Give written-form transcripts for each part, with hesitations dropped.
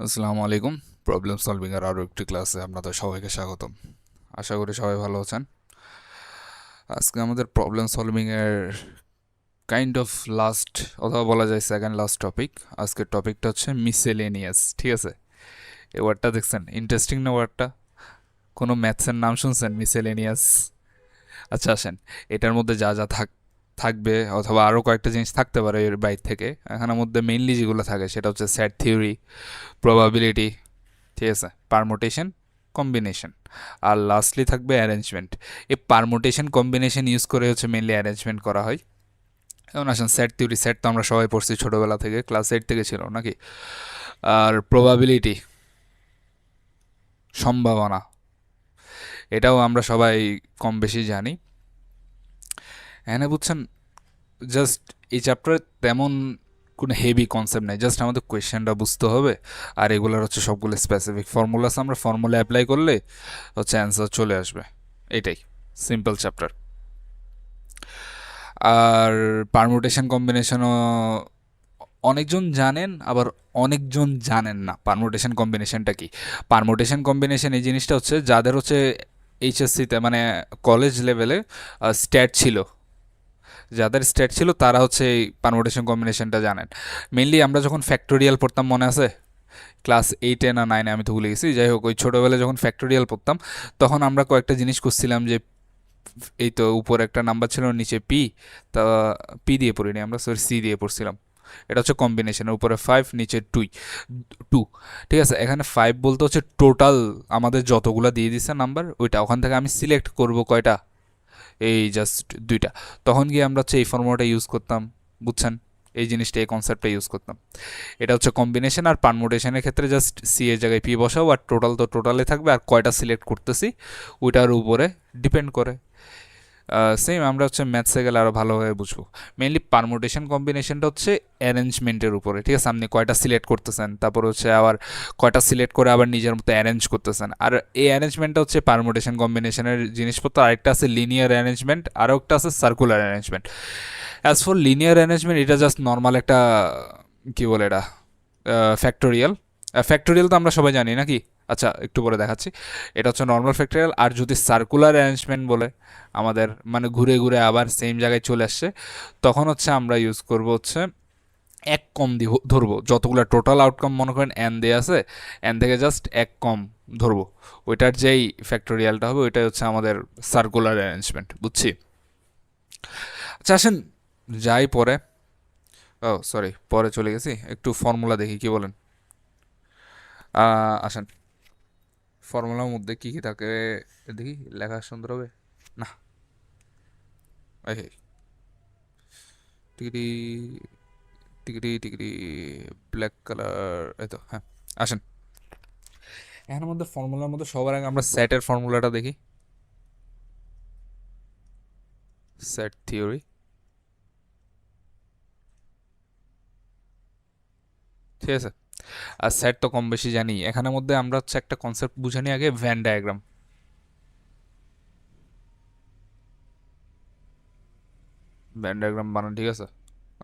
আসসালামু আলাইকুম। Problem solving এর আরও একটি ক্লাসে আপনাদের সবাইকে স্বাগতম। আশা করি সবাই ভালো আছেন। আজকে আমাদের প্রবলেম সলভিং এর কাইন্ড অফ লাস্ট অথবা বলা যায় সেকেন্ড লাস্ট টপিক। আজকের টপিকটা হচ্ছে মিসেলেনিয়াস। ঠিক আছে, এই ওয়ার্ডটা দেখছেন, ইন্টারেস্টিং না ওয়ার্ডটা? কোনো ম্যাথসের নাম শুনছেন মিসেলেনিয়াস? আচ্ছা আসেন, এটার মধ্যে যা যা থাকবে অথবা আরও কয়েকটা জিনিস থাকতে পারে এর বাইর থেকে, এখানের মধ্যে মেইনলি যেগুলো থাকে সেটা হচ্ছে সেট থিওরি, প্রবাবিলিটি, ঠিক আছে, পারমুটেশন, কম্বিনেশন, আর লাস্টলি থাকবে অ্যারেঞ্জমেন্ট। এই পারমুটেশন কম্বিনেশন ইউজ করে হচ্ছে মেনলি অ্যারেঞ্জমেন্ট করা হয়। এখন আসেন সেট থিওরি। সেট তো আমরা সবাই পড়ছি ছোটোবেলা থেকে, ক্লাস 8 থেকে ছিল নাকি? আর প্রবাবিলিটি, সম্ভাবনা, এটাও আমরা সবাই কম বেশি জানি। হ্যাঁ বুঝছেন, জাস্ট এই চ্যাপ্টারে তেমন কোনো হেভি কনসেপ্ট নেই, জাস্ট আমাদের কোয়েশ্চেনটা বুঝতে হবে। আর এগুলোর হচ্ছে সবগুলো স্পেসিফিক ফর্মুলাস, আমরা ফর্মুলা অ্যাপ্লাই করলে হচ্ছে অ্যান্সার চলে আসবে। এটাই সিম্পল চ্যাপ্টার। আর পারমুটেশন কম্বিনেশনও অনেকজন জানেন, আবার অনেকজন জানেন না পারমুটেশন কম্বিনেশনটা কি। পারমুটেশন কম্বিনেশন এই জিনিসটা হচ্ছে যাদের হচ্ছে এইচএসসিতে মানে কলেজ লেভেলে স্ট্যাট ছিল, যাদের স্ট্যাট ছিল তারা হচ্ছে এই পারমুটেশন কম্বিনেশনটা জানেন। মেনলি আমরা যখন ফ্যাক্টোরিয়াল পড়তাম, মনে আছে? ক্লাস 8-এ না 9-এ, আমি তো ভুলে গেছি, যাই হোক ওই ছোটোবেলায় যখন ফ্যাক্টোরিয়াল পড়তাম তখন আমরা কয়েকটা জিনিস করছিলাম যে এই তো উপরে একটা নাম্বার ছিল, নিচে পি, তা পি দিয়ে পড়িনি আমরা, সরি সি দিয়ে পড়ছিলাম। এটা হচ্ছে কম্বিনেশনের উপরে 5 নিচে 2। ঠিক আছে, এখানে 5 বলতে হচ্ছে টোটাল আমাদের যতগুলো দিয়ে দিচ্ছে নাম্বার, ওইটা ওখান থেকে আমি সিলেক্ট করব কয়টা, এই জাস্ট দুইটা। তখন গিয়ে আমরা হচ্ছে এই ফর্মুলাটা ইউজ করতাম, বুঝছেন? এই জিনিসটা, এই কনসেপ্টটা ইউজ করতাম। এটা হচ্ছে কম্বিনেশন। আর পারমুটেশনের ক্ষেত্রে জাস্ট সি এর জায়গায় পি বসাও, আর টোটাল তো টোটালে থাকবে, আর কয়টা সিলেক্ট করতেছি ওইটার উপরে ডিপেন্ড করে। সেম আমরা হচ্ছে ম্যাথসে গেলে আরও ভালোভাবে বুঝবো। মেনলি পারমুটেশন কম্বিনেশনটা হচ্ছে অ্যারেঞ্জমেন্টের উপরে। ঠিক আছে, আপনি কয়টা সিলেক্ট করতেছেন, তারপর হচ্ছে আবার কয়টা সিলেক্ট করে আবার নিজের মতো অ্যারেঞ্জ করতেছেন। আর এই অ্যারেঞ্জমেন্টটা হচ্ছে পারমুটেশন কম্বিনেশনের জিনিসপত্র। আরেকটা আছে লিনিয়ার অ্যারেঞ্জমেন্ট, আরও একটা আছে circular arrangement. As for linear arrangement, এটা জাস্ট নর্মাল একটা, কী বলে এটা, ফ্যাক্টোরিয়াল। ফ্যাক্টোরিয়াল তো আমরা সবাই জানি নাকি? আচ্ছা একটু পরে দেখাচ্ছি। এটা হচ্ছে নর্মাল ফ্যাক্টোরিয়াল। আর যদি সার্কুলার অ্যারেঞ্জমেন্ট বলে আমাদের, মানে ঘুরে ঘুরে আবার সেম জায়গায় চলে আসছে, তখন হচ্ছে আমরা ইউজ করব হচ্ছে এক কম ধরবো। যতগুলো টোটাল আউটকাম মনে করেন এন দিয়ে আছে, এন থেকে জাস্ট এক কম ধরবো, ওইটার যেই ফ্যাক্টোরিয়ালটা হবে ওইটাই হচ্ছে আমাদের সার্কুলার অ্যারেঞ্জমেন্ট। বুঝছি? আচ্ছা আসেন যাই পরে। ও সরি, পরে চলে গেছি, একটু ফর্মুলা দেখি, কি বলেন? আসেন, ফর্মুলার মধ্যে কী কী থাকে দেখি, লেখা সুন্দর হবে না? এই টিকিটি টিকিটি টিকিটি, ব্ল্যাক কালার, এই তো, হ্যাঁ। আসেন, এখানের মধ্যে ফর্মুলার মধ্যে সবার আগে আমরা সেটের ফর্মুলাটা দেখি। সেট থিওরি, ঠিক আছে। আর সেট তো কম বেশি জানি। এখানের মধ্যে আমরা হচ্ছে একটা কনসেপ্ট বুঝে নিই আগে, ভ্যান ডায়াগ্রাম। ভ্যান ডায়াগ্রাম বানান, ঠিক আছে,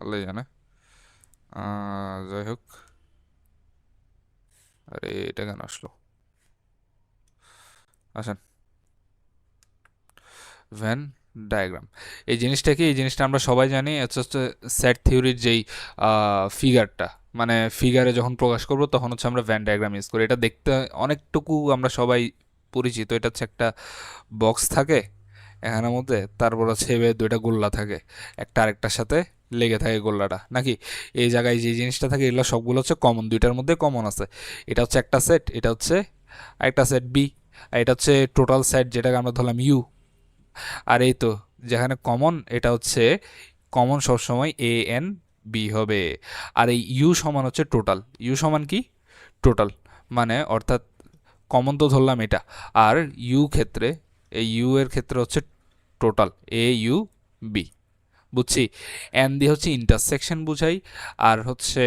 আল্লাহ জানে। যাই হোক, আরে এটা কেন আসলো? আসেন, ভ্যান ডায়াগ্রাম, এই জিনিসটা কি? এই জিনিসটা আমরা সবাই জানি, হচ্ছে হচ্ছে সেট থিওরির যেই ফিগারটা, মানে ফিগারে যখন প্রকাশ করব তখন হচ্ছে আমরা ভ্যান ডায়াগ্রাম ইউজ করি। এটা দেখতে অনেকটুকু আমরা সবাই পরিচিত। এটা হচ্ছে একটা বক্স থাকে এখানের মধ্যে, তারপর হচ্ছে এবার দুইটা গোল্লা থাকে, একটা আরেকটার সাথে লেগে থাকে গোল্লাটা নাকি? এই জায়গায় যে জিনিসটা থাকে এগুলো সবগুলো হচ্ছে কমন, দুইটার মধ্যে কমন আছে। এটা হচ্ছে একটা সেট, এটা হচ্ছে আরেকটা সেট বি, আর এটা হচ্ছে টোটাল সেট যেটাকে আমরা ধরলাম ইউ। আর এই তো যেখানে কমন, এটা হচ্ছে কমন সবসময় এ এন বি হবে। আর এই ইউ সমান হচ্ছে টোটাল। ইউ সমান কি? টোটাল। মানে অর্থাৎ কমন তো ধরলাম এটা, আর ইউ ক্ষেত্রে, এই ইউ এর ক্ষেত্রে হচ্ছে টোটাল, এ ইউ বি। বুঝছি? এন দিয়ে হচ্ছে ইন্টারসেকশন বুঝাই, আর হচ্ছে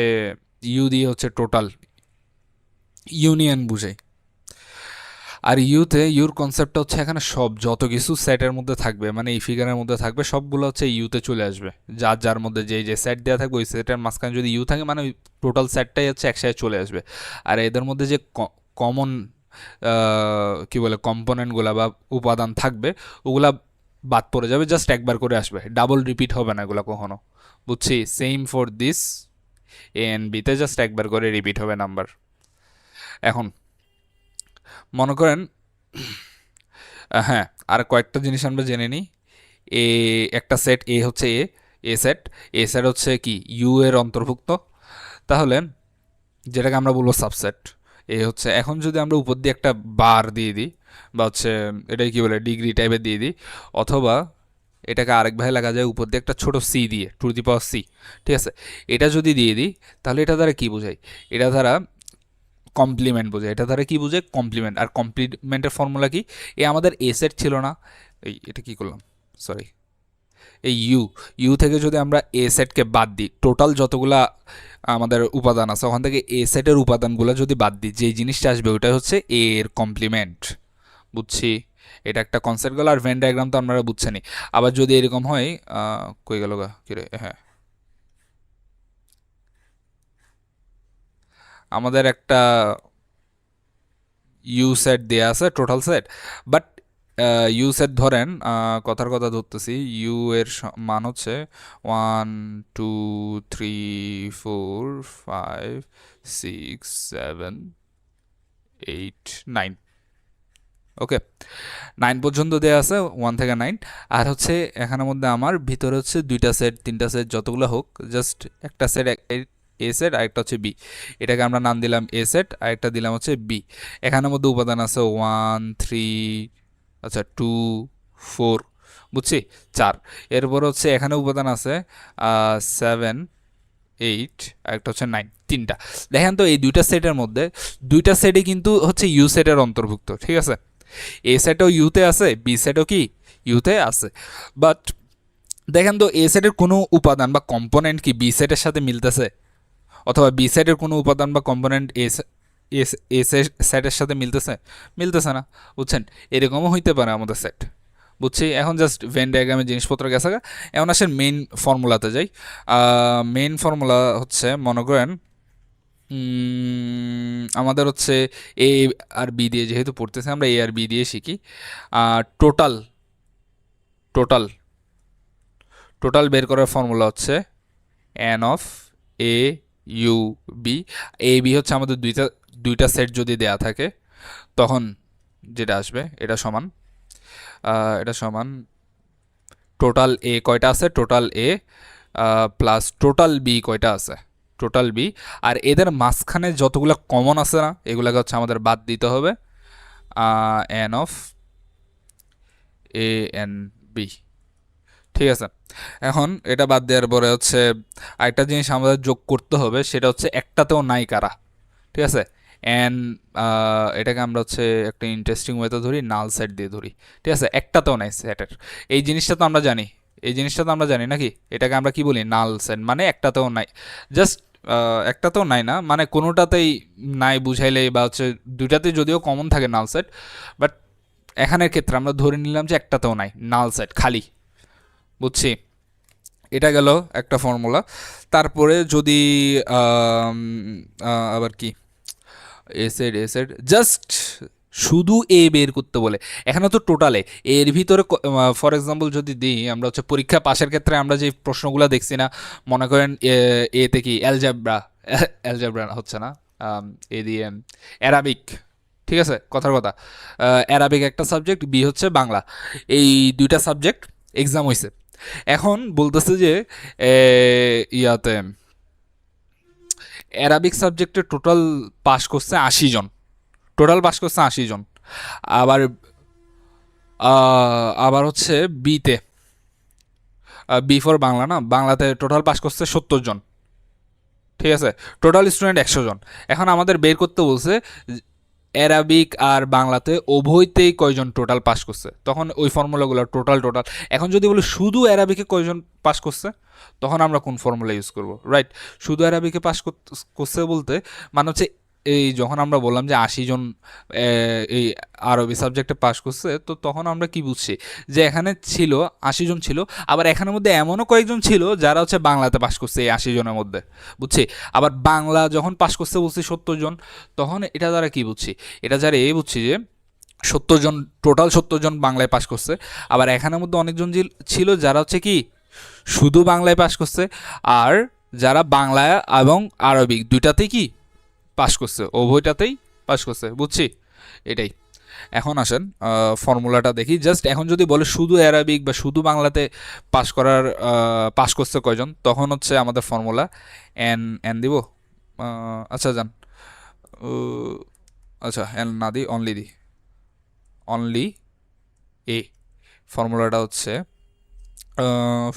ইউ দিয়ে হচ্ছে টোটাল, ইউনিয়ন বুঝাই। আর ইউতে ইউর কনসেপ্টটা হচ্ছে এখানে সব যত কিছু সেটের মধ্যে থাকবে, মানে এই ফিগারের মধ্যে থাকবে সবগুলো হচ্ছে ইউতে চলে আসবে। যার যার মধ্যে যে সেট দেওয়া থাকবে ওই সেটের মাঝখানে যদি ইউ থাকে মানে ওই টোটাল সেটটাই হচ্ছে একসাথে চলে আসবে। আর এদের মধ্যে যে কমন কি বলে কম্পোনেন্টগুলা বা উপাদান থাকবে ওগুলা বাদ পড়ে যাবে, জাস্ট একবার করে আসবে, ডাবল রিপিট হবে না এগুলো কখনো। বুঝছি? Same for this A and বিতে জাস্ট একবার করে রিপিট হবে নাম্বার। এখন মনে করেন হ্যাঁ, আর কয়েকটা জিনিস আমরা জেনে নিই। এ একটা সেট এ হচ্ছে এ সেট হচ্ছে কি ইউ এর অন্তর্ভুক্ত। তাহলে যেটাকে আমরা বলবো সাবসেট এ হচ্ছে, এখন যদি আমরা উপর দিয়ে একটা বার দিয়ে দিই বা হচ্ছে এটাই কি বলে ডিগ্রি টাইপের দিয়ে দিই, অথবা এটাকে আরেকভাবে লাগা যায় উপর দিয়ে একটা ছোট সি দিয়ে টু দি পাওয়ার সি, ঠিক আছে? এটা যদি দিয়ে দিই তাহলে এটা দ্বারা কি বোঝায়? এটা দ্বারা কমপ্লিমেন্ট বোঝায়। এটা দ্বারা কি বোঝায়? কমপ্লিমেন্ট। আর কমপ্লিমেন্টের ফর্মুলা কি? এ আমাদের এ সেট ছিল না, এই এটা কি করলাম, সরি, এই ইউ থেকে যদি আমরা এ সেটকে বাদ দিই, টোটাল যতগুলা আমাদের উপাদান আছে ওখান থেকে এ সেটের উপাদানগুলো যদি বাদ দিই, যে জিনিসটা আসবে ওটা হচ্ছে এ এর কমপ্লিমেন্ট। বুঝছি? এটা একটা কনসেপ্ট গেল। আর ভেন ডায়াগ্রাম তো আপনারা বুঝছেনই। আবার যদি এরকম হয়, কই গেল গা কিরে, হ্যাঁ, আমাদের একটা ইউ সেট দেয়া আছে total set, but U set ধরেন, কথার কথা ধরতেছি, ইউ এর মান হচ্ছে 1 2 3 4 5 6 7 8 9। ওকে, 9 পর্যন্ত দেওয়া আছে, 1 থেকে 9। আর হচ্ছে এখানের মধ্যে আমার ভিতরে হচ্ছে দুইটা সেট তিনটা সেট যতগুলো হোক, জাস্ট একটা সেট এ সেট আর একটা হচ্ছে বি। এটাকে আমরা নাম দিলাম এ সেট আর একটা দিলাম হচ্ছে বি। এখানের মধ্যে উপাদান আছে 1 3, আচ্ছা 2 4, বুঝছি, 4। এরপর হচ্ছে এখানে উপাদান আছে 7 8 আর একটা হচ্ছে 9, তিনটা। দেখেন তো এই দুইটা সেটের মধ্যে দুইটা সেটই কিন্তু হচ্ছে ইউ সেটের অন্তর্ভুক্ত, ঠিক আছে? এ সেটও ইউতে আছে, বি সেটও কি ইউতে আছে। বাট দেখেন তো এ সেটের কোনো উপাদান বা কম্পোনেন্ট কি বি সেটের সাথে মিলতেছে? অথবা বি সেটের কোনো উপাদান বা কম্পোনেন্ট এ সেটের সাথে মিলতেছে না, বুঝছেন? এরকমও হইতে পারে আমাদের সেট। বুঝছি? এখন জাস্ট ভেন ডায়াগ্রামের জিনিসপত্র গেছে। এখন আসেন মেইন ফর্মুলাতে যাই। মেইন ফর্মুলা হচ্ছে মনে করেন আমাদের হচ্ছে এ আর বি দিয়ে যেহেতু পড়তেছে, আমরা এ আর বি দিয়ে শিখি। টোটাল টোটাল টোটাল বের করার ফর্মুলা হচ্ছে n of A U B. A B হচ্ছে আমাদের দুইটা দুইটা সেট যদি দেয়া থাকে তখন যেটা আসবে এটা সমান টোটাল এ কয়টা আছে, total A plus total B কয়টা আছে, টোটাল বি। আর এদের মাঝখানে যতগুলো কমন আছে না এগুলোকে হচ্ছে আমাদের বাদ দিতে হবে, n of A n B. ঠিক আছে? এখন এটা বাদ দেওয়ার পরে হচ্ছে আরেকটা জিনিস আমাদের যোগ করতে হবে, সেটা হচ্ছে একটাতেও নাই কারা। ঠিক আছে? অ্যান্ড এটাকে আমরা হচ্ছে একটা ইন্টারেস্টিং ওয়েতে ধরি, নাল সেট দিয়ে ধরি। ঠিক আছে? একটাতেও নাই সেটের। এই জিনিসটা তো আমরা জানি নাকি? এটাকে আমরা কি বলি? নাল সেট মানে একটাতেও নাই। জাস্ট একটাতেও নাই না মানে কোনোটাতেই নাই বুঝাইলেই বা হচ্ছে দুইটাতে যদিও কমন থাকে নাল সেট, বাট এখানের ক্ষেত্রে আমরা ধরে নিলাম যে একটাতেও নাই, নাল সেট খালি। বুঝছি? এটা গেল একটা ফর্মুলা। তারপরে যদি আম, আবার কি এসেড জাস্ট শুধু এ বের করতে বলে, এখানে তো টোটালে এর ভিতরে ফর এক্সাম্পল যদি দিই, আমরা হচ্ছে পরীক্ষা পাশের ক্ষেত্রে আমরা যে প্রশ্নগুলো দেখছি না, মনে করেন এতে কি অ্যালজাবরা হচ্ছে না, এ দিয়ে অ্যারাবিক, ঠিক আছে? কথার কথা, অ্যারাবিক একটা সাবজেক্ট, বি হচ্ছে বাংলা, এই দুইটা সাবজেক্ট এক্সাম হয়েছে। এখন বলতেছে যে ইয়াতে অ্যারাবিক সাবজেক্টে টোটাল পাস করছে 80 জন, টোটাল পাস করছে 80 জন। আবার আবার হচ্ছে বিতে, বি ফর বাংলা না, বাংলাতে টোটাল পাস করছে 70 জন। ঠিক আছে? টোটাল স্টুডেন্ট 100 জন। এখন আমাদের বের করতে বলছে অ্যারাবিক আর বাংলাতে উভয়তেই কয়জন টোটাল পাস করছে, তখন ওই ফর্মুলাগুলো টোটাল। এখন যদি বলি শুধু অ্যারাবিকে কয়জন পাস করছে, তখন আমরা কোন ফর্মুলা ইউজ করব? রাইট, শুধু অ্যারাবিকে পাস করছে বলতে মানে হচ্ছে এই যখন আমরা বললাম যে 80 জন এই আরবি সাবজেক্টে পাশ করছে, তো তখন আমরা কি বুঝছি যে এখানে ছিল 80 জন ছিল, আবার এখানের মধ্যে এমনও কয়েকজন ছিল যারা হচ্ছে বাংলাতে পাশ করছে এই 80 জনের মধ্যে, বুঝছি। আবার বাংলা যখন পাশ করছে বলছি 70 জন, তখন এটা দ্বারা কি বুঝছি, এটা যারা এই বুঝছি যে 70 জন, টোটাল 70 জন বাংলায় পাশ করছে। আবার এখানের মধ্যে অনেকজন ছিল যারা হচ্ছে কি শুধু বাংলায় পাশ করছে, আর যারা বাংলা এবং আরবিক দুইটাতেই কি পাশ করছে, উভয়টাতেই পাশ করছে, বুঝছি। এটাই। এখন আসেন ফর্মুলাটা দেখি। জাস্ট এখন যদি বলে শুধু অ্যারাবিক বা শুধু বাংলাতে পাশ করছে কয়জন, তখন হচ্ছে আমাদের ফর্মুলা এন এন দিব। আচ্ছা যান, আচ্ছা এন না দিই, অনলি এ। ফর্মুলাটা হচ্ছে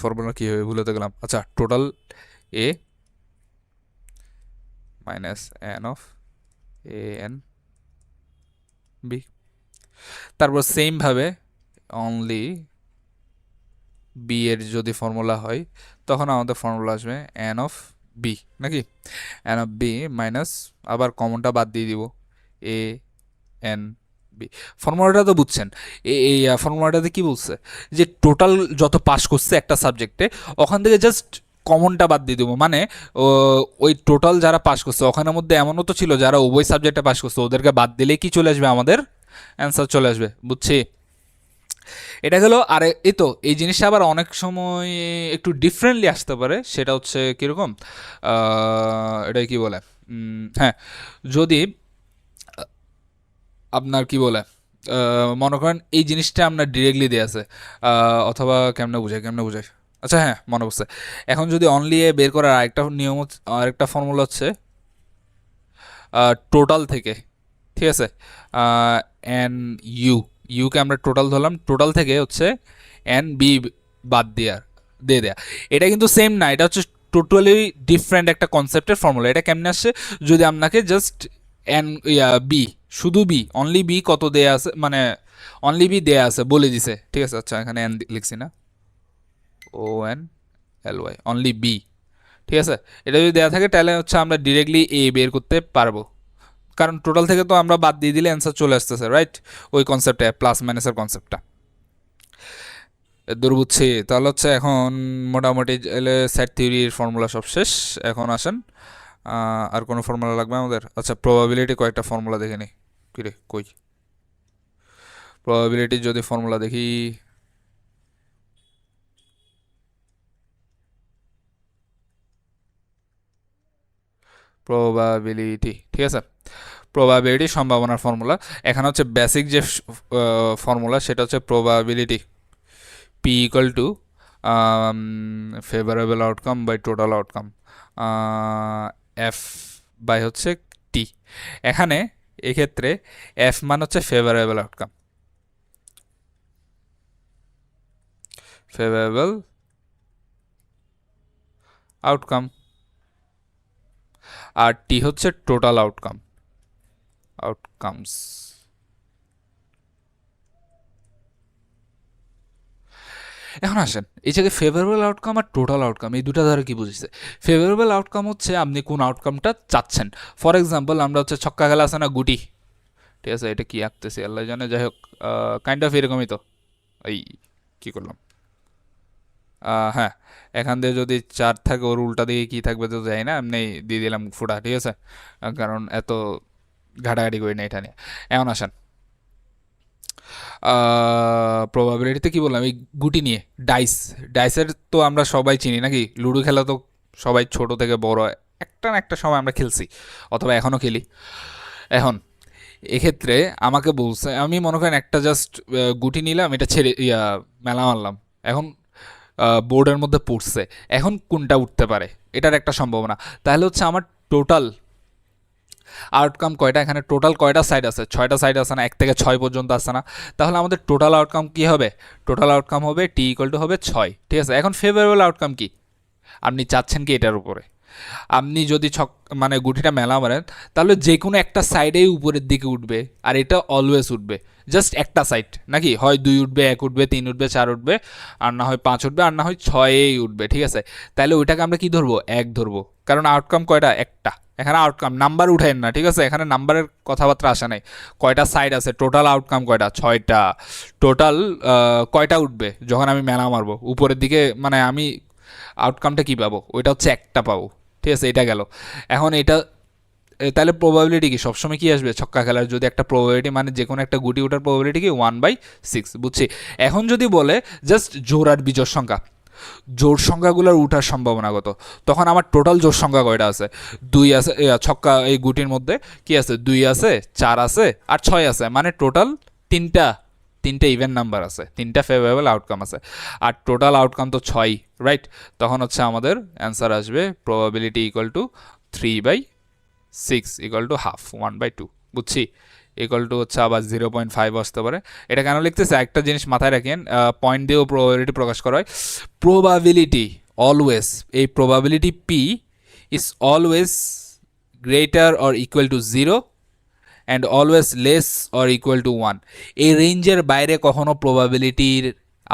ফর্মুলা কী হবে ভুলে তো গেলাম। আচ্ছা, total A minus n of A n B. তারপর সেমভাবে অনলি বি এর যদি ফর্মুলা হয়, তখন আমাদের ফর্মুলা আসবে এন অফ বি, নাকি এন অফ বি মাইনাস, আবার কমনটা বাদ দিয়ে দিব, এ এন বি। ফর্মুলাটা তো বুঝছেন। এই ফর্মুলাটাতে কি বলছে যে টোটাল যত পাস করছে একটা সাবজেক্টে, ওখান থেকে জাস্ট কমনটা বাদ দিয়ে দেবো। মানে ওই টোটাল যারা পাস করছে ওখানের মধ্যে এমনও তো ছিল যারা উভয় সাবজেক্টে পাস করছে, ওদেরকে বাদ দিলে কি চলে আসবে, আমাদের অ্যান্সার চলে আসবে, বুঝছি। এটা গেলো। আর এই তো এই জিনিসটা আবার অনেক সময় একটু ডিফারেন্টলি আসতে পারে। সেটা হচ্ছে কীরকম, এটা কি বলে, হ্যাঁ, যদি আপনার কি বলে মনে করেন এই জিনিসটা আপনার ডিরেক্টলি দেওয়া আছে, অথবা কেমনে বোঝায়, আচ্ছা হ্যাঁ মনে পড়ছে। এখন যদি অনলি এ বের করার আরেকটা নিয়ম, আরেকটা ফর্মুলা হচ্ছে টোটাল থেকে, ঠিক আছে, এন ইউকে আমরা টোটাল ধরলাম, টোটাল থেকে হচ্ছে এন বি বাদ দিয়ে দেয়া। এটা কিন্তু সেম না, এটা হচ্ছে টোটালি ডিফারেন্ট একটা কনসেপ্টের ফর্মুলা। এটা কেমনে আসছে, যদি আপনাকে জাস্ট এন বি, শুধু বি, অনলি বি কত দেয়া আছে, মানে অনলি বি দেয়া আছে বলে দিছে, ঠিক আছে। আচ্ছা এখানে এন লিখছি না, O N L Y, only B, ঠিক আছে। এটা যদি দেওয়া থাকে তাহলে হচ্ছে আমরা ডিরেক্টলি এ বের করতে পারবো, কারণ টোটাল থেকে তো আমরা বাদ দিয়ে দিলে অ্যান্সার চলে আসতেছে, রাইট। ওই কনসেপ্টে প্লাস মাইনাসের কনসেপ্টটা দূর বুঝছি। তাহলে হচ্ছে এখন মোটামুটি সেট থিওরির ফর্মুলা সব শেষ। এখন আসেন আর কোনো ফর্মুলা লাগবে আমাদের? আচ্ছা, প্রবাবিলিটি কয়েকটা ফর্মুলা দেখে নিই। কিরে কই প্রবাবিলিটির যদি ফর্মুলা দেখি, প্রবাবিলিটি, ঠিক আছে, প্রবাবিলিটি সম্ভাবনার ফর্মুলা। এখানে হচ্ছে বেসিক যে ফর্মুলা সেটা হচ্ছে probability P equal to favourable outcome by total outcome, F by হচ্ছে টি। এখানে এক্ষেত্রে এফ মান হচ্ছে ফেভারেবল আউটকাম, আর টি হচ্ছে টোটাল আউটকামস। এখন আসেন এই জায়গায় ফেভারেবল আউটকাম আর টোটাল আউটকাম এই দুটা দ্বারা কি বুঝেছে। ফেভারেবল আউটকাম হচ্ছে আপনি কোন আউটকামটা চাচ্ছেন। ফর এক্সাম্পল আমরা হচ্ছে ছক্কা খেলা আছে না, গুটি, ঠিক আছে, এটা কি আঁকতেছি আল্লাহ জানে, যাই হোক কাইন্ড অফ এরকমই তো। এই কি করলাম, হ্যাঁ, এখান দিয়ে যদি 4 থাকে ওর উল্টা দিকে কি থাকবে তো যাই না, এমনি দিয়ে দিলাম ফুটা, ঠিক আছে, কারণ এত ঘাটাঘাটি করি না এটা নিয়ে। এখন আসেন প্রবাবিলিটিতে কি বললাম, এই গুটি নিয়ে ডাইসের তো আমরা সবাই চিনি নাকি, লুডো খেলা তো সবাই ছোট থেকে বড় একটা না একটা সময় আমরা খেলছি, অথবা এখনও খেলি। এখন এক্ষেত্রে আমাকে বলছে, আমি মনে করেন একটা জাস্ট গুটি নিলাম, এটা ছেড়ে মেলা মারলাম, এখন বোর্ডের মধ্যে পড়ছে, এখন কোনটা উঠতে পারে এটার একটা সম্ভাবনা। তাহলে হচ্ছে আমার টোটাল আউটকাম কয়টা, এখানে টোটাল কয়টা সাইড আছে, 6টা সাইড আছে না, 1 থেকে 6 পর্যন্ত আছে না। তাহলে আমাদের টোটাল আউটকাম কি হবে, টোটাল আউটকাম হবে টি ইকুয়াল টু হবে 6, ঠিক আছে। এখন ফেভারেবল আউটকাম কি, আপনি চাচ্ছেন কি এটার উপরে, আপনি যদি মানে গুটিটা মেলা মারেন তাহলে যে কোনো একটা সাইডেই উপরের দিকে উঠবে, আর এটা অলওয়েজ উঠবে, জাস্ট একটা সাইড নাকি, হয় 2 উঠবে, 1 উঠবে, 3 উঠবে, 4 উঠবে, আর না হয় 5 উঠবে, আর না হয় 6এই উঠবে, ঠিক আছে। তাহলে ওইটাকে আমরা কি ধরবো, 1 ধরবো, কারণ আউটকাম কয়টা, একটা। এখানে আউটকাম নাম্বার উঠাইন না, ঠিক আছে? এখানে নাম্বারের কথাবার্তা আসে নাই। কয়টা সাইড আছে, টোটাল আউটকাম কয়টা, 6টা। টোটাল কয়টা উঠবে যখন আমি মেলা মারবো উপরের দিকে, মানে আমি আউটকামটা কী পাবো, ওইটা হচ্ছে একটা পাবো, ঠিক আছে? এটা গেল। এখন এটা তাহলে প্রবাবিলিটি কি সবসময় কি আসবে? ছক্কা খেলার যদি একটা প্রবাবিলিটি, মানে যে কোনো একটা গুটি ওঠার প্রবাবিলিটি কি 1/6, বুঝছি। এখন যদি বলে জাস্ট জোর আর বিজোড় সংখ্যা, জোর সংখ্যাগুলোর উঠার সম্ভাবনা কত, তখন আমার টোটাল জোর সংখ্যা কয়টা আছে? 2 আছে, ছক্কা এই গুটির মধ্যে কি আছে? 2 আছে, 4 আছে আর 6 আছে, মানে টোটাল তিনটা তিনটা ইভেন নাম্বার আছে, তিনটা ফেভারেবল আউটকাম আছে, আর টোটাল আউটকাম তো 6, রাইট? তখন হচ্ছে আমাদের অ্যান্সার আসবে probability equal to 3/6 equal to half, 1/2, বুঝছি। ইকুয়াল টু হচ্ছে আবার 0.5 আসতে পারে। এটা কেন লিখতেছে একটা জিনিস মাথায় রাখেন, পয়েন্ট দিয়েও প্রবাবিলিটি প্রকাশ করা হয়। প্রবাবিলিটি অলওয়েজ, এই probability P is always greater or equal to 0 and always less or equal to 1। এই রেঞ্জের বাইরে কখনো প্রবাবিলিটির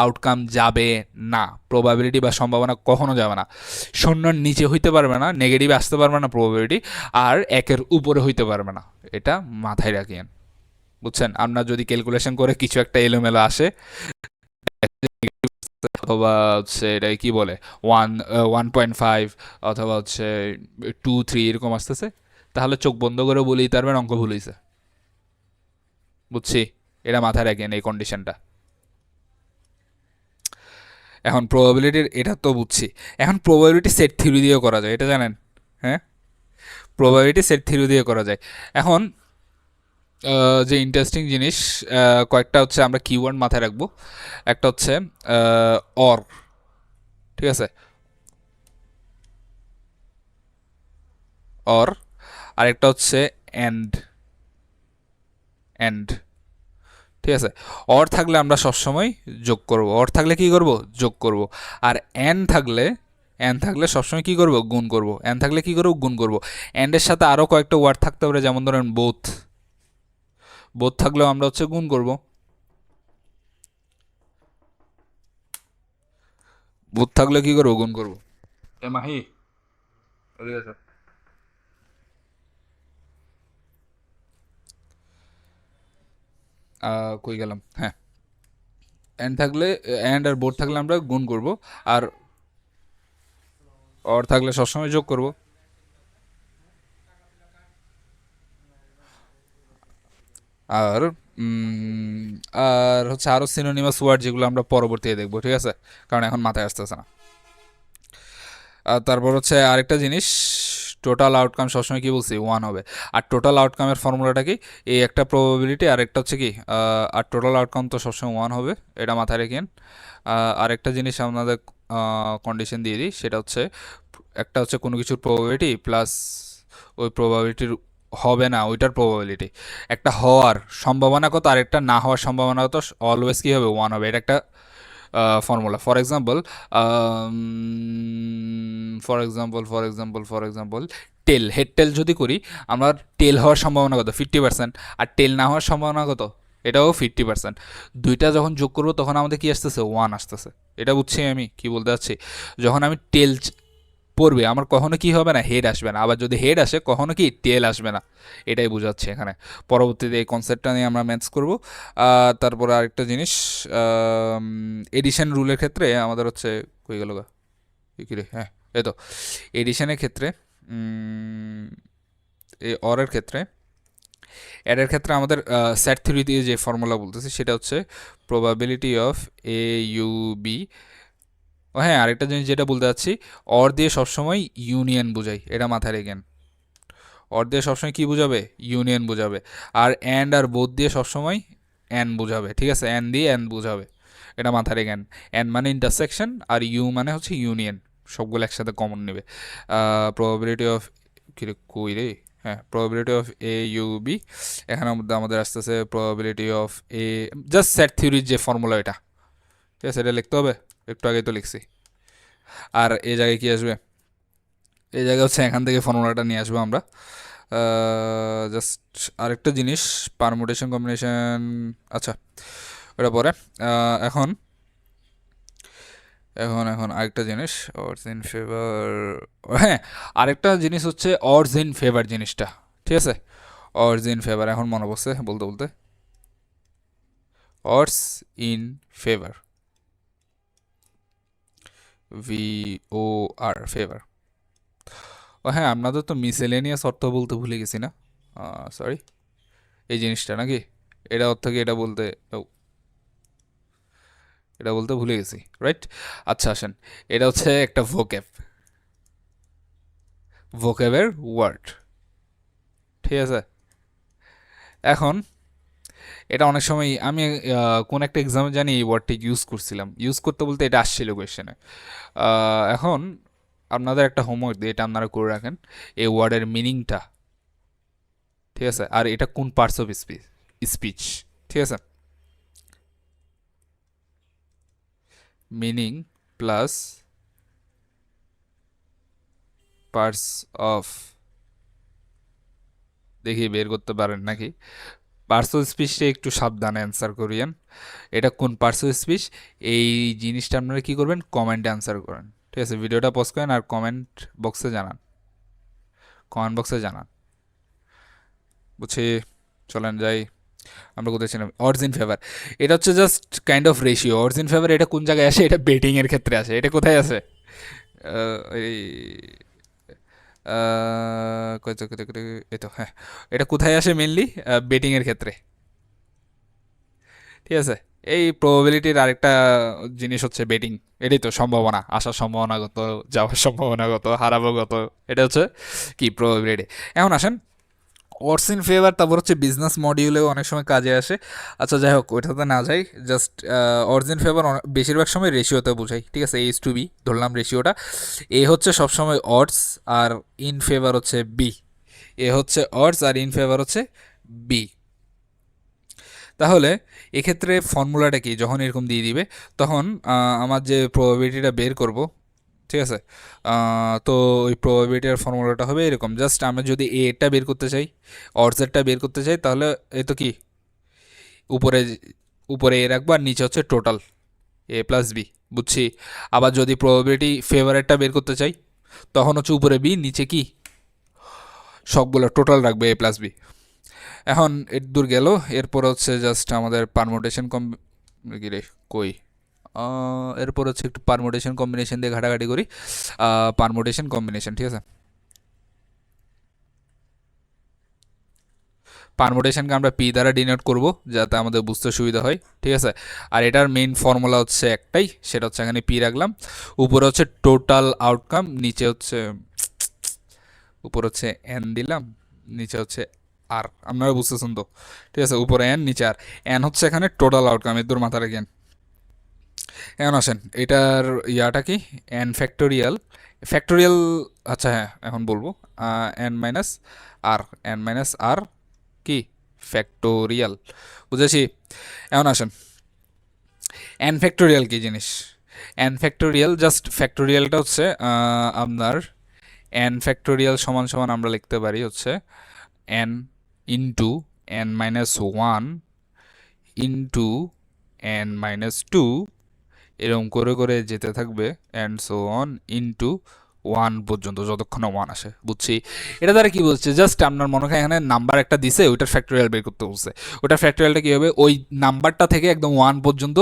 আউটকাম যাবে না, প্রবাবিলিটি বা সম্ভাবনা কখনো যাবে না। শূন্যর নিচে হইতে পারবে না, নেগেটিভে আসতে পারবে না প্রবাবিলিটি, আর 1-এর উপরে হইতে পারবে না। এটা মাথায় রাখিয়েন, বুঝছেন? আপনার যদি ক্যালকুলেশন করে কিছু একটা এলোমেলো আসে, অথবা হচ্ছে এটা কি বলে 1.5 অথবা হচ্ছে 2-3 এরকম আসতেছে, তাহলে চোখ বন্ধ করে বলেই পারবেন অঙ্ক ভুল হয়েছে, বুঝছি। এটা মাথায় রাখেন এই কন্ডিশনটা। এখন প্রবাবিলিটির এটা তো বুঝছি, এখন প্রবাবিলিটি সেট থিওরি দিয়েও করা যায়, এটা জানেন? হ্যাঁ, প্রবাবিলিটি সেট থিওরি দিয়ে করা যায়। এখন যে ইন্টারেস্টিং জিনিস, কয়েকটা হচ্ছে আমরা কিওয়ার্ড মাথায় রাখবো। একটা হচ্ছে অর, ঠিক আছে? অর। আরেকটা হচ্ছে অ্যান্ড, অ্যান্ড, ঠিক আছে? অর থাকলে আমরা সবসময় যোগ করব, অর থাকলে কি করব? যোগ করব। আর অ্যান থাকলে, অ্যান থাকলে সবসময় কি করব? গুণ করব। অ্যান থাকলে কি করব? গুণ করব। অ্যান্ডের সাথে আরও কয়েকটা ওয়ার্ড থাকতে পারে, যেমন ধরেন বোথ, বোথ থাকলেও আমরা হচ্ছে গুণ করব। বোথ থাকলে কি করব? গুণ করব। এ মাহি, ওদিকে আসো। কই গেলাম? হ্যাঁ, অ্যান্ড থাকলে, অ্যান্ড আর বোথ থাকলে আমরা গুণ করব, আর অর থাকলে সবসময় যোগ করব। আর আর হচ্ছে আরও সিনোনিমাস ওয়ার্ড যেগুলো আমরা পরবর্তীতে দেখবো, ঠিক আছে? কারণ এখন মাথায় আসতেছে না। আর তারপর হচ্ছে আরেকটা জিনিস, টোটাল আউটকাম সবসময় কি বলছি? 1 হবে। আর টোটাল আউটকামের ফর্মুলাটা কি? এই একটা প্রবাবিলিটি, আর একটা হচ্ছে কি, আর টোটাল আউটকাম তো সবসময় 1 হবে, এটা মাথায় রেখেন। আরেকটা জিনিস আপনাদের কন্ডিশন দিয়ে দিই, সেটা হচ্ছে একটা হচ্ছে কোনো কিছুর প্রবাবিলিটি প্লাস ওই প্রবাবিলিটির হবে না ওইটার প্রবাবিলিটি, একটা হওয়ার সম্ভাবনা কত আর একটা না হওয়ার সম্ভাবনা কত, অলওয়েজ কী হবে? 1 হবে। এটা একটা formula. For example tail, head tail যদি করি, আমরা টেল হওয়ার সম্ভাবনা কত? 50%। আর টেল না হওয়ার সম্ভাবনা কত? এটাও 50%। দুইটা যখন যোগ করবো তখন আমাদের কি আসতেছে? 1 আসতেছে। এটা বুঝছি আমি কি বলতে চাচ্ছি। যখন আমি টেল পড়বে, আমার কখনো কি হবে না? হেড আসবে না। আবার যদি হেড আসে কখনো কি টেল আসবে না, এটাই বোঝাচ্ছে এখানে। পরবর্তীতে এই কনসেপ্টটা নিয়ে আমরা ম্যাথস করব। তারপরে আরেকটা জিনিস, এডিশন রুলের ক্ষেত্রে আমাদের হচ্ছে, কই গেল গা, কী রে, হ্যাঁ এই তো, এডিশনের ক্ষেত্রে, এই অরের ক্ষেত্রে, অ্যাডের ক্ষেত্রে আমাদের সেট থিওরি দিয়ে যে ফর্মুলা বলতেছি সেটা হচ্ছে probability of A U B. ও হ্যাঁ, আরেকটা জিনিস যেটা বলতে চাচ্ছি, অর দিয়ে সবসময় ইউনিয়ন বোঝাই, এটা মাথায় রেখেন। অর দিয়ে সবসময় কী বোঝাবে? ইউনিয়ন বোঝাবে। আর অ্যান্ড আর বোথ দিয়ে সবসময় অ্যান বোঝাবে, ঠিক আছে? অ্যান দিয়ে অ্যান বোঝাবে, এটা মাথায় রেখেন। অ্যান মানে ইন্টারসেকশন, আর ইউ মানে হচ্ছে ইউনিয়ন, সবগুলো একসাথে কমন নেবে। প্রবাবিলিটি অফ, কী রে কই রে, হ্যাঁ, probability of A U B. এখানে আমাদের আসতেছে probability of A, just set থিওরির যে ফর্মুলা এটা, ঠিক আছে? এটা লিখতে হবে, একটু আগেই তো লিখছি। আর এই জায়গায় কি আসবে? এই জায়গায় হচ্ছে এখান থেকে ফর্মুলাটা নিয়ে আসবো আমরা। জাস্ট আরেকটা জিনিস, পারমুটেশন কম্বিনেশন, আচ্ছা ওটা পরে। এখন এখন আরেকটা জিনিস, অডস ইন ফেভার, হ্যাঁ আরেকটা জিনিস হচ্ছে অডস ইন ফেভার জিনিসটা, ঠিক আছে? অডস ইন ফেভার এখন মনে পড়ছে বলতে বলতে, odds in favour, VOR favour. ও হ্যাঁ, আপনাদের তো মিসেলেনিয়াস অর্থ বলতে ভুলে গেছি না, সরি, এই জিনিসটা নাকি, এটা অর্থ কি, এটা বলতে, ও, এটা বলতে ভুলে গেছি, রাইট? আচ্ছা আসেন, এটা হচ্ছে একটা ভোকেবের ওয়ার্ড, ঠিক আছে? এখন এটা অনেক সময় আমি কোন একটা এক্সামে জানি এই ওয়ার্ডটি ইউজ করছিলাম, ইউজ করতে বলতে এটা আসছিল কোয়েশ্চেনে। এখন আপনাদের একটা হোমওয়ার্ক দিয়ে এটা আপনারা করে রাখেন, এই ওয়ার্ডের মিনিংটা, ঠিক আছে? আর এটা কোন পার্টস অফ স্পিচ, ঠিক আছে? মিনিং প্লাস পার্টস অফ, দেখি বের করতে পারেন নাকি। পার্টস অফ স্পিচটা একটু সাবধানে অ্যান্সার করিয়েন, এটা কোন পার্টস অফ স্পিচ, এই জিনিসটা আপনারা কী করবেন, কমেন্টে অ্যান্সার করেন, ঠিক আছে? ভিডিওটা পজ করেন আর কমেন্ট বক্সে জানান, বুঝছি? চলেন যাই, আমরা কোথায় ছিলাম, অডস ইন ফেভার। এটা হচ্ছে just kind of ratio. Odds in favour এটা কোন জায়গায় আসে, এটা বেটিং এর ক্ষেত্রে আসে। এটা কোথায় আছে, এই এই তো হ্যাঁ, এটা কোথায় আসে মেনলি, বেটিং এর ক্ষেত্রে, ঠিক আছে? এই প্রবাবিলিটির আরেকটা জিনিস হচ্ছে বেটিং, এটাই তো সম্ভাবনা, আসার সম্ভাবনাগত, যাওয়ার সম্ভাবনাগত, হারাবোগত, এটা হচ্ছে কি প্রবাবিলিটি। এখন আসেন ওয়ার্ডস ইন ফেভার, তারপর হচ্ছে বিজনেস মডিউলেও অনেক সময় কাজে আসে। আচ্ছা যাই হোক, ওইটাতে না যাই, জাস্ট ওয়ার্ডস ইন ফেভার বেশিরভাগ সময় রেশিওতে বোঝাই, ঠিক আছে? A:B ধরলাম রেশিওটা, এ হচ্ছে সবসময় অডস আর ইন ফেভার হচ্ছে বি, এ হচ্ছে অডস আর ইন ফেভার হচ্ছে বি। তাহলে এক্ষেত্রে ফর্মুলাটা কি, যখন এরকম দিয়ে দিবে তখন আমার যে প্রবাবিলিটিটা বের করব, ঠিক আছে? তো ওই প্রবাবিলিটির ফর্মুলাটা হবে এরকম, জাস্ট আমরা যদি এটা বের করতে চাই, অডসেরটা বের করতে চাই, তাহলে এই তো কি, উপরে উপরে এ রাখবো আর নিচে হচ্ছে টোটাল A+B, বুঝছি? আবার যদি প্রবাবিলিটি ফেভারেটটা বের করতে চাই, তখন হচ্ছে উপরে বি, নিচে কি, সবগুলো টোটাল রাখবে A+B। এখন এর দূর গেল, এরপর হচ্ছে জাস্ট আমাদের পারমুটেশন কি রে, কই, এরপর হচ্ছে একটু পারমুটেশন কম্বিনেশন দিয়ে ঘাটাঘাটি করি, পারমুটেশন কম্বিনেশন, ঠিক আছে? পারমুটেশনকে আমরা পি দ্বারা ডিনোট করব যাতে আমাদের বুঝতে সুবিধা হয়, ঠিক আছে? আর এটার মেইন ফর্মুলা হচ্ছে একটাই, সেটা হচ্ছে এখানে পি রাখলাম, উপরে হচ্ছে টোটাল আউটকাম, নিচে হচ্ছে, উপর হচ্ছে এন দিলাম, নিচে হচ্ছে আর, আপনারা বুঝতেছেন তো, ঠিক আছে? উপরে এন, নিচে আর, এন হচ্ছে এখানে টোটাল আউটকাম, এর দূর মাথা রাখেন। এখন আসেন এটার ইয়াটা কি, এন ফ্যাক্টোরিয়াল, ফ্যাক্টোরিয়াল, আচ্ছা হ্যাঁ এখন বলবো, এন মাইনাস আর, এন মাইনাস আর কি, ফ্যাক্টোরিয়াল, বুঝেছি? এখন আসেন এন ফ্যাক্টোরিয়াল কি জিনিস, এন ফ্যাক্টোরিয়াল জাস্ট, ফ্যাক্টোরিয়ালটা হচ্ছে আপনার, এন ফ্যাক্টোরিয়াল সমান সমান আমরা লিখতে পারি হচ্ছে N into n-1 into n-2, এরকম করে করে যেতে থাকবে অ্যান্ড সো অন ইনটু 1 পর্যন্ত, যতক্ষণ 1 আসে, বুঝছি? এটা দ্বারা কি বলছে, জাস্ট আপনার মনে হয় এখানে নাম্বার একটা দিছে, ওইটার ফ্যাক্টোরিয়াল বের করতে বলছে। ওটার ফ্যাক্টোরিয়ালটা কী হবে, ওই নাম্বারটা থেকে একদম 1 পর্যন্ত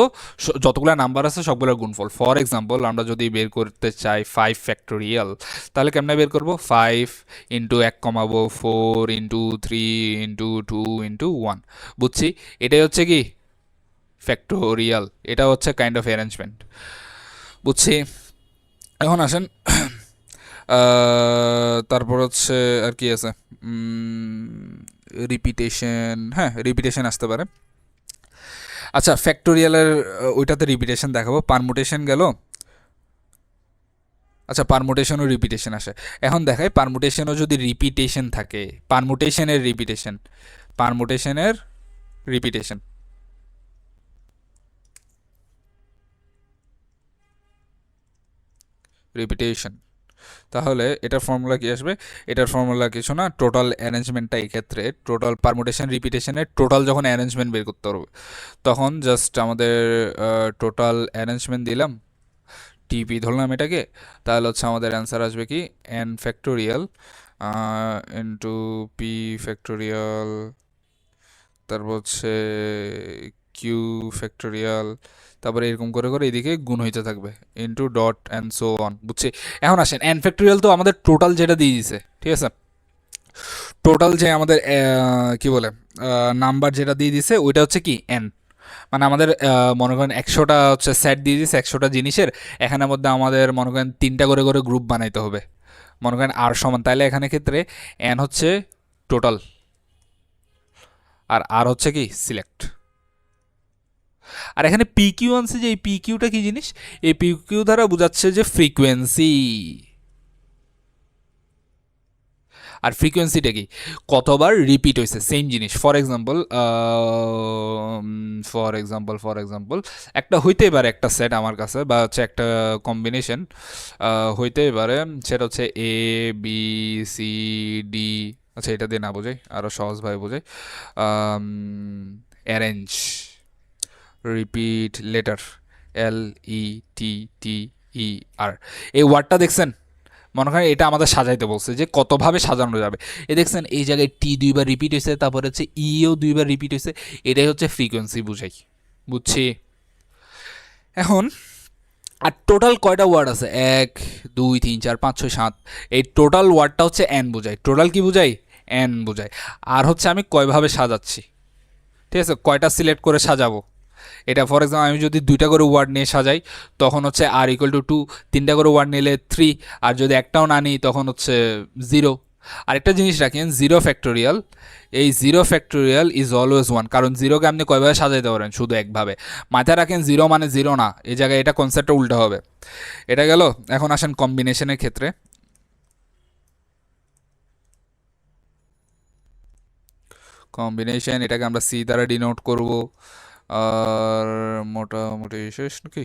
যতগুলো নাম্বার আছে সবগুলোর গুণফল। ফর এক্সাম্পল আমরা যদি বের করতে চাই 5 ফ্যাক্টোরিয়াল, তাহলে কেমনে বের করবো, 5 ইন্টু 1 কমাবো, 4 ইন্টু 3 ইন্টু 2 ইন্টু 1, বুঝছি? এটাই হচ্ছে কি ফ্যাক্টোরিয়াল, এটা হচ্ছে কাইন্ড অফ অ্যারেঞ্জমেন্ট, বুঝছি? এখন আসেন তারপর হচ্ছে আর কি আছে, রিপিটেশন, হ্যাঁ রিপিটেশন আসতে পারে। আচ্ছা ফ্যাক্টোরিয়ালের ওইটাতে রিপিটেশন দেখাবো, পারমুটেশন গেল, আচ্ছা পারমুটেশনও রিপিটেশন আসে, এখন দেখায় পারমুটেশনও যদি রিপিটেশন থাকে, পারমুটেশনের রিপিটেশন, পারমুটেশনের রিপিটেশন, রিপিটেশন, তাহলে এটার ফর্মুলা কি আসবে, এটার ফর্মুলা কিছু না, টোটাল অ্যারেঞ্জমেন্টটা এই ক্ষেত্রে, টোটাল পারমুটেশন রিপিটেশনের টোটাল যখন অ্যারেঞ্জমেন্ট বের করতে হবে, তখন জাস্ট আমাদের টোটাল অ্যারেঞ্জমেন্ট দিলাম, টিপি ধরলাম এটাকে, তাহলে হচ্ছে আমাদের অ্যান্সার আসবে কি N factorial into P factorial, তারপর হচ্ছে কিউ ফ্যাক্টোরিয়াল, তারপরে এরকম করে করে এদিকে গুণ হইতে থাকবে into dot and so on, বুঝছি। এখন আসেন এন ফ্যাক্টোরিয়াল তো আমাদের টোটাল যেটা দিয়ে দিছে, ঠিক আছে, টোটাল যে আমাদের কি বলে নাম্বার যেটা দিয়ে দিছে ওইটা হচ্ছে কি এন, মানে আমাদের মনে করেন 100টা হচ্ছে সেট দিয়ে দিছে 100টা জিনিসের, এখানের মধ্যে আমাদের মনে করেন 3টা করে করে গ্রুপ বানাইতে হবে, মনে করেন আর সমান, তাহলে এখানে ক্ষেত্রে এন হচ্ছে টোটাল আর হচ্ছে কি সিলেক্ট। আর এখানে পি কিউ আনছে, যে এই পি কিউটা কি জিনিস, এই পি কিউ দ্বারা বোঝাচ্ছে যে ফ্রিকোয়েন্সি। আর ফ্রিকোয়েন্সিটা কি, কতবার রিপিট হয়েছে সেম জিনিস। ফর এক্সাম্পল একটা হইতেই পারে একটা সেট আমার কাছে, বা হচ্ছে একটা কম্বিনেশন হইতেই পারে, সেটা হচ্ছে এ বি সি ডি। আচ্ছা এটা দিয়ে না বোঝাই, আরও সহজভাবে বোঝাই, অ্যারেঞ্জ রিপিট লেটার, LETTER, এই ওয়ার্ডটা দেখছেন, মনে করেন এটা আমাদের সাজাইতে বলছে যে কতভাবে সাজানো যাবে। এ দেখছেন এই জায়গায় টি দুইবার রিপিট হয়েছে, তারপরে হচ্ছে ইও দুইবার রিপিট হয়েছে, এটাই হচ্ছে ফ্রিকোয়েন্সি বুঝাই, বুঝছি। এখন আর টোটাল কয়টা ওয়ার্ড আছে, 1 2 3 4 5 6 7, এই টোটাল ওয়ার্ডটা হচ্ছে এন বোঝায়। টোটাল কি বোঝায়, এন বোঝায়। আর হচ্ছে আমি কয়ভাবে সাজাচ্ছি, ঠিক আছে, কয়টা সিলেক্ট করে সাজাবো, এটা ফর এক্সাম্পল আমি যদি 2টা করে ওয়ার্ড নিয়ে সাজাই তখন হচ্ছে আর ইকুয়াল টু 2, 3টা করে ওয়ার্ড নিলে 3, আর যদি একটাও না নিই তখন হচ্ছে 0। আরেকটা জিনিস রাখেন, 0 ফ্যাক্টোরিয়াল, এই 0 ফ্যাক্টোরিয়াল ইজ অলওয়েজ 1, কারণ 0কে আপনি কয়ভাবে সাজাইতে পারেন, শুধু একভাবে। মাথায় রাখেন 0 মানে 0 না, এই জায়গায় এটা কনসেপ্টটা উল্টা হবে। এটা গেল। এখন আসেন কম্বিনেশনের ক্ষেত্রে। কম্বিনেশন এটাকে আমরা সি দ্বারা ডিনোট করব, আর মোটামুটি শেষ নাকি।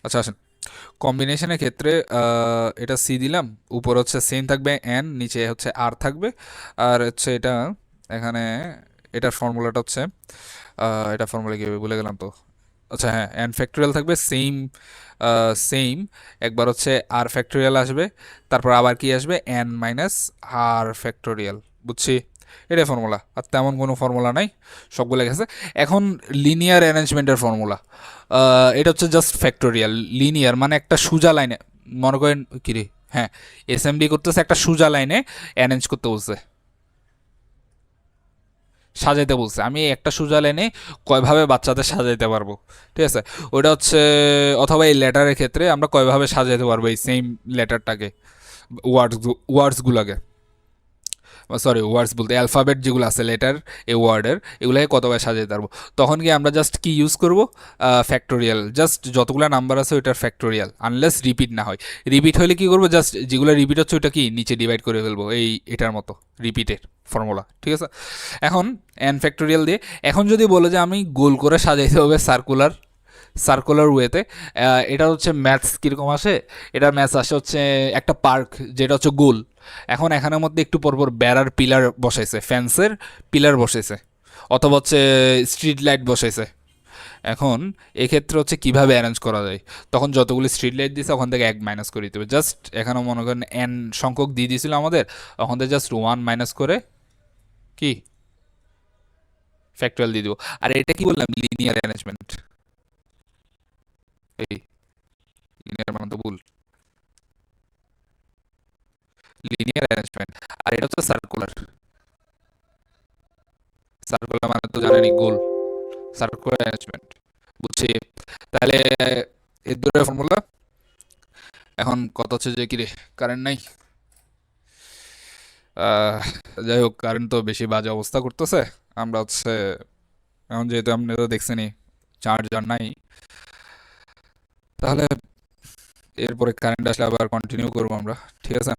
আচ্ছা আসেন কম্বিনেশনের ক্ষেত্রে এটা সি দিলাম, উপর হচ্ছে সেম থাকবে এন, নিচে হচ্ছে আর থাকবে, আর হচ্ছে এটা এখানে এটার ফর্মুলাটা হচ্ছে এটা ফর্মুলা কী ভুলে গেলাম তো। আচ্ছা হ্যাঁ, এন ফ্যাক্টোরিয়াল থাকবে সেম, সেম, একবার হচ্ছে আর ফ্যাক্টোরিয়াল আসবে, তারপর আবার কি আসবে এন মাইনাস আর ফ্যাক্টোরিয়াল, বুঝছি। এটাই ফর্মুলা, আর তেমন কোনো ফর্মুলা নাই, সবগুলো গেছে। এখন লিনিয়ার অ্যারেঞ্জমেন্টের ফর্মুলা, এটা হচ্ছে জাস্ট ফ্যাক্টোরিয়াল। লিনিয়ার মানে একটা সোজা লাইনে, মনে করেন কিরে, হ্যাঁ এসএমডি করতেছে, একটা সোজা লাইনে অ্যারেঞ্জ করতে বলছে, সাজাইতে বলছে। আমি একটা সোজা লাইনে কয়ভাবে বাচ্চাদের সাজাইতে পারবো, ঠিক আছে, ওটা হচ্ছে, অথবা এই লেটারের ক্ষেত্রে আমরা কয়ভাবে সাজাইতে পারবো এই সেম লেটারটাকে, ওয়ার্ডসগুলোকে, সরি ওয়ার্ডস বলতে অ্যালফাবেট যেগুলো আছে লেটার এই ওয়ার্ডের, এগুলোকে কতবার সাজাইতে পারবো। তখন কি আমরা জাস্ট কি ইউজ করবো, ফ্যাক্টোরিয়াল, জাস্ট যতগুলো নাম্বার আছে ওইটার ফ্যাক্টোরিয়াল, আনলেস রিপিট না হয়। রিপিট হলে কি করবো, জাস্ট যেগুলো রিপিট হচ্ছে ওইটা কি নিচে ডিভাইড করে ফেলবো, এই এটার মতো রিপিটের ফর্মুলা, ঠিক আছে। এখন এন ফ্যাক্টোরিয়াল দিয়ে, এখন যদি বলে যে আমি গোল করে সাজাইতে হবে সার্কুলার ওয়েতে, এটা হচ্ছে ম্যাথস কীরকম আসে, এটা ম্যাথস আসে হচ্ছে একটা পার্ক যেটা হচ্ছে গোল। এখন এখানের মধ্যে একটু পরপর বেড়ার পিলার বসাইছে, ফ্যান্সের পিলার বসাইছে, অথবা হচ্ছে স্ট্রিট লাইট বসাইছে। এখন এক্ষেত্রে হচ্ছে কীভাবে অ্যারেঞ্জ করা যায়, তখন যতগুলি স্ট্রিট লাইট দিয়েছে ওখান থেকে 1 মাইনাস করে দিতে হবে। জাস্ট এখানে মনে করেন এন সংখ্যক দিয়ে দিয়েছিল আমাদের, ওখান থেকে জাস্ট 1 মাইনাস করে কি ফ্যাক্টোরিয়াল দিয়ে দেবো। আর এটা কি বললাম, লিনিয়ার অ্যারেঞ্জমেন্ট, এই লিনিয়ার মানে তো ভুল, লিনিয়ার অ্যারেঞ্জমেন্ট। আর এটা হচ্ছে সার্কুলার, সার্কুলার মানে তো জানেনই গোল, সার্কুলার অ্যারেঞ্জমেন্ট, বুঝছি। তাহলে এর দুটো ফর্মুলা। এখন কথা হচ্ছে যে কিরে কারেন্ট নাই, আহ, যাই হোক কারেন্ট তো বেশি বাজে অবস্থা করতেছে। আমরা হচ্ছে এখন যেহেতু আপনি তো দেখছেনই চার্জার নাই, তাহলে এরপরে কারেন্ট আসলে আবার কন্টিনিউ করবো আমরা, ঠিক আছে।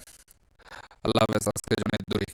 আল্লাহ হাফেজ, আজকের জন্য দূরে।